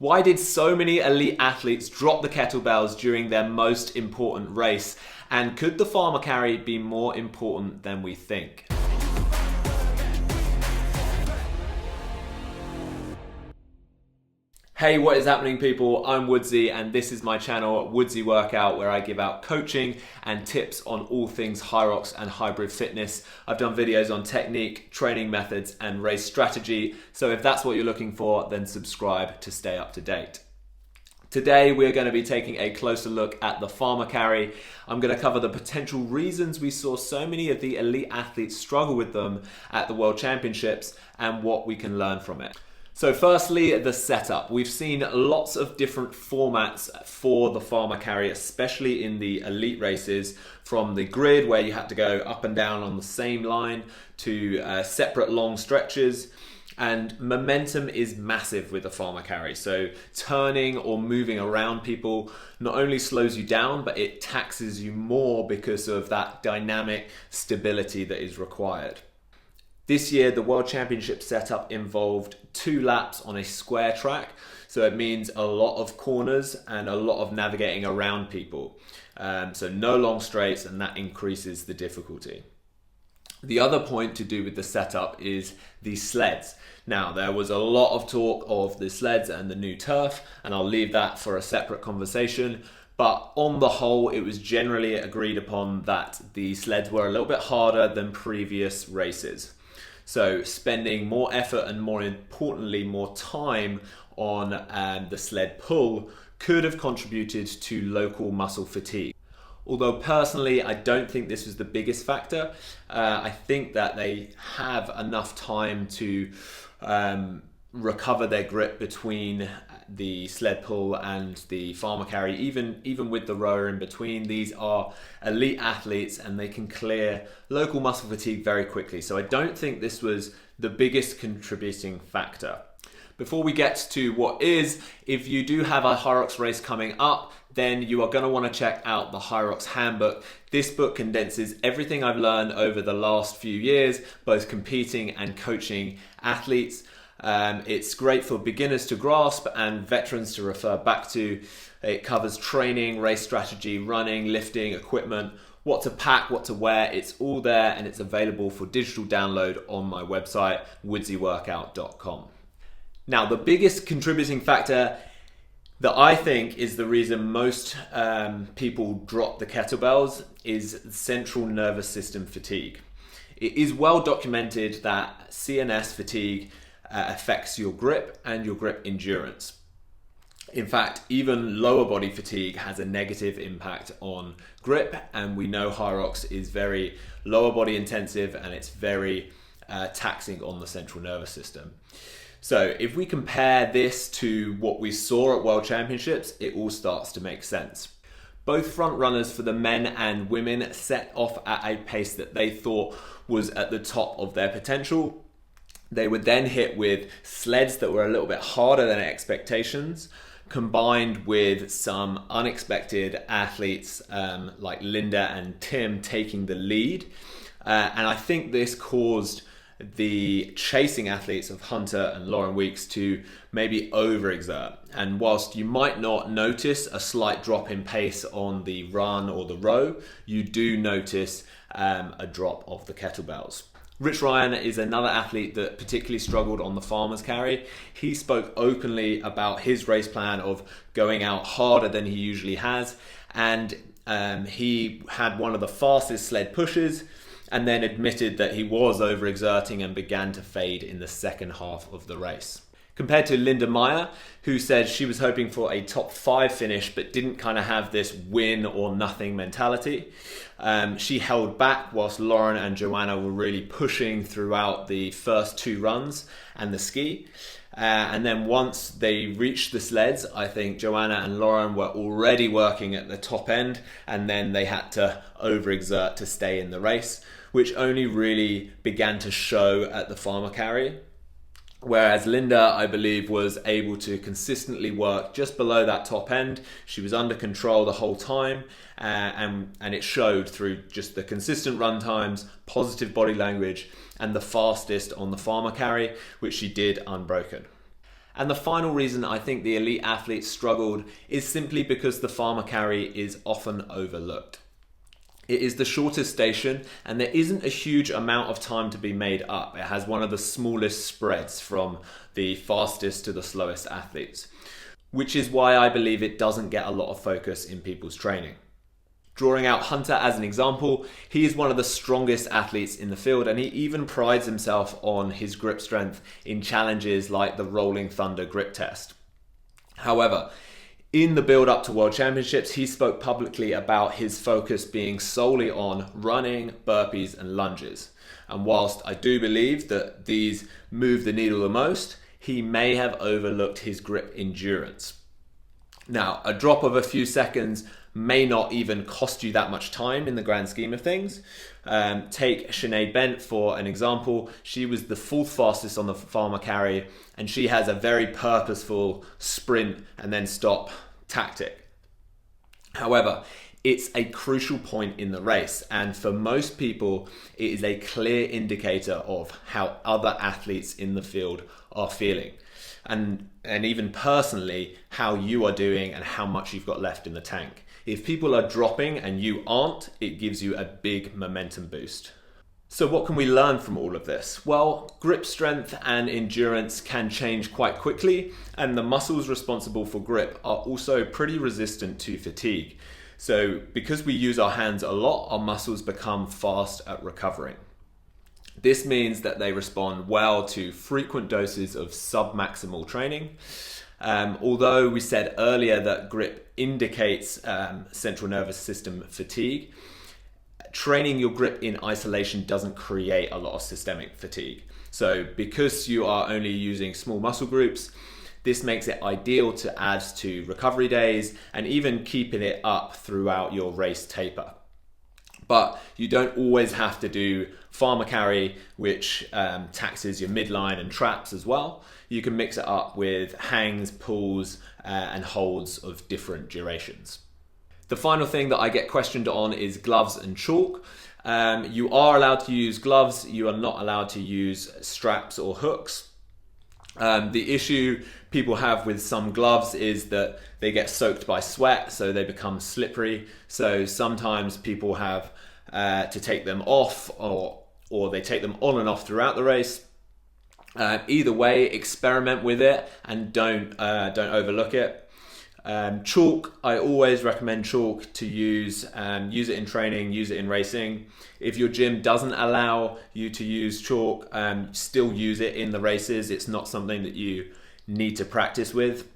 Why did so many elite athletes drop the kettlebells during their most important race? And could the farmer carry be more important than we think? Hey, what is happening, people? I'm Woodsy and this is my channel, Woodsy Workout, where I give out coaching and tips on all things Hyrox and hybrid fitness. I've done videos on technique, training methods and race strategy. So if that's what you're looking for, then subscribe to stay up to date. Today, we're going to be taking a closer look at the farmer carry. I'm going to cover the potential reasons we saw so many of the elite athletes struggle with them at the World Championships and what we can learn from it. So firstly, the setup. We've seen lots of different formats for the farmer carry, especially in the elite races, from the grid where you had to go up and down on the same line to separate long stretches. And momentum is massive with the farmer carry. So turning or moving around people not only slows you down, but it taxes you more because of that dynamic stability that is required. This year, the World Championship setup involved 2 laps on a square track. So it means a lot of corners and a lot of navigating around people. So no long straights, and that increases the difficulty. The other point to do with the setup is the sleds. Now, there was a lot of talk of the sleds and the new turf, and I'll leave that for a separate conversation. But on the whole, it was generally agreed upon that the sleds were a little bit harder than previous races. So spending more effort and, more importantly, more time on the sled pull could have contributed to local muscle fatigue. Although personally, I don't think this was the biggest factor. I think that they have enough time to recover their grip between the sled pull and the farmer carry. Even with the rower in between, these are elite athletes and they can clear local muscle fatigue very quickly. So I don't think this was the biggest contributing factor. Before we get to what is, if you do have a Hyrox race coming up, then you are going to want to check out the Hyrox Handbook. This book condenses everything I've learned over the last few years, both competing and coaching athletes. It's great for beginners to grasp and veterans to refer back to. It covers training, race strategy, running, lifting, equipment, what to pack, what to wear. It's all there and it's available for digital download on my website, woodsyworkout.com. Now, the biggest contributing factor that I think is the reason most people drop the kettlebells is central nervous system fatigue. It is well documented that CNS fatigue affects your grip and your grip endurance. In fact, even lower body fatigue has a negative impact on grip, and we know Hyrox is very lower body intensive and it's very taxing on the central nervous system. So if we compare this to what we saw at World Championships, it all starts to make sense. Both front runners for the men and women set off at a pace that they thought was at the top of their potential. They were then hit with sleds that were a little bit harder than expectations, combined with some unexpected athletes like Linda and Tim taking the lead. And I think this caused the chasing athletes of Hunter and Lauren Weeks to maybe overexert. And whilst you might not notice a slight drop in pace on the run or the row, you do notice a drop of the kettlebells. Rich Ryan is another athlete that particularly struggled on the farmer's carry. He spoke openly about his race plan of going out harder than he usually has, and he had one of the fastest sled pushes and then admitted that he was overexerting and began to fade in the second half of the race. Compared to Linda Meyer, who said she was hoping for a top 5 finish but didn't kind of have this win or nothing mentality. She held back whilst Lauren and Joanna were really pushing throughout the first 2 runs and the ski. And then once they reached the sleds, I think Joanna and Lauren were already working at the top end, and then they had to overexert to stay in the race, which only really began to show at the farmer carry. Whereas Linda, I believe, was able to consistently work just below that top end. She was under control the whole time, and it showed through just the consistent run times, positive body language, and the fastest on the farmer carry, which she did unbroken. And the final reason I think the elite athletes struggled is simply because the farmer carry is often overlooked. It is the shortest station and there isn't a huge amount of time to be made up. It has one of the smallest spreads from the fastest to the slowest athletes, which is why I believe it doesn't get a lot of focus in people's training. Drawing out Hunter as an example, he is one of the strongest athletes in the field and he even prides himself on his grip strength in challenges like the Rolling Thunder grip test. However, in the build up to World Championships, he spoke publicly about his focus being solely on running, burpees and lunges. And whilst I do believe that these move the needle the most, he may have overlooked his grip endurance. Now, a drop of a few seconds may not even cost you that much time in the grand scheme of things. Take Sinead Bent for an example. She was the fourth fastest on the farmer carry and she has a very purposeful sprint and then stop tactic. However, it's a crucial point in the race and for most people it is a clear indicator of how other athletes in the field are feeling and even personally how you are doing and how much you've got left in the tank. If people are dropping and you aren't, it gives you a big momentum boost. So what can we learn from all of this? Well, grip strength and endurance can change quite quickly, and the muscles responsible for grip are also pretty resistant to fatigue. So because we use our hands a lot, our muscles become fast at recovering. This means that they respond well to frequent doses of submaximal training. Although we said earlier that grip indicates central nervous system fatigue, training your grip in isolation doesn't create a lot of systemic fatigue. So because you are only using small muscle groups, this makes it ideal to add to recovery days and even keeping it up throughout your race taper. But you don't always have to do farmer carry, which taxes your midline and traps as well. You can mix it up with hangs, pulls, and holds of different durations. The final thing that I get questioned on is gloves and chalk. You are allowed to use gloves. You are not allowed to use straps or hooks. The issue people have with some gloves is that they get soaked by sweat, so they become slippery. So sometimes people have to take them off or they take them on and off throughout the race. Either way, experiment with it and don't overlook it. Chalk, I always recommend chalk to use. Use it in training, use it in racing. If your gym doesn't allow you to use chalk, still use it in the races. It's not something that you need to practice with.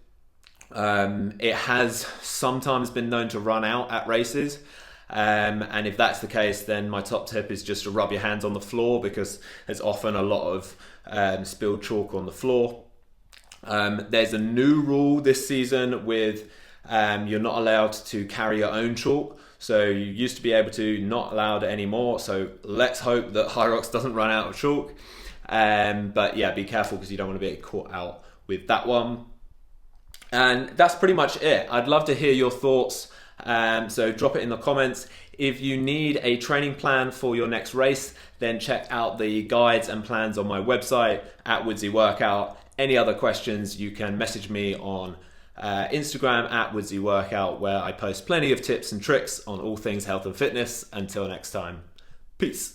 It has sometimes been known to run out at races. And if that's the case, then my top tip is just to rub your hands on the floor because there's often a lot of spilled chalk on the floor. There's a new rule this season with you're not allowed to carry your own chalk. So you used to be able to, not allowed anymore. So let's hope that Hyrox doesn't run out of chalk. But yeah, be careful because you don't want to be caught out with that one. And that's pretty much it. I'd love to hear your thoughts. So drop it in the comments. If you need a training plan for your next race, then check out the guides and plans on my website at Woodsy Workout. Any other questions, you can message me on Instagram at Woodsy Workout, where I post plenty of tips and tricks on all things health and fitness. Until next time, peace.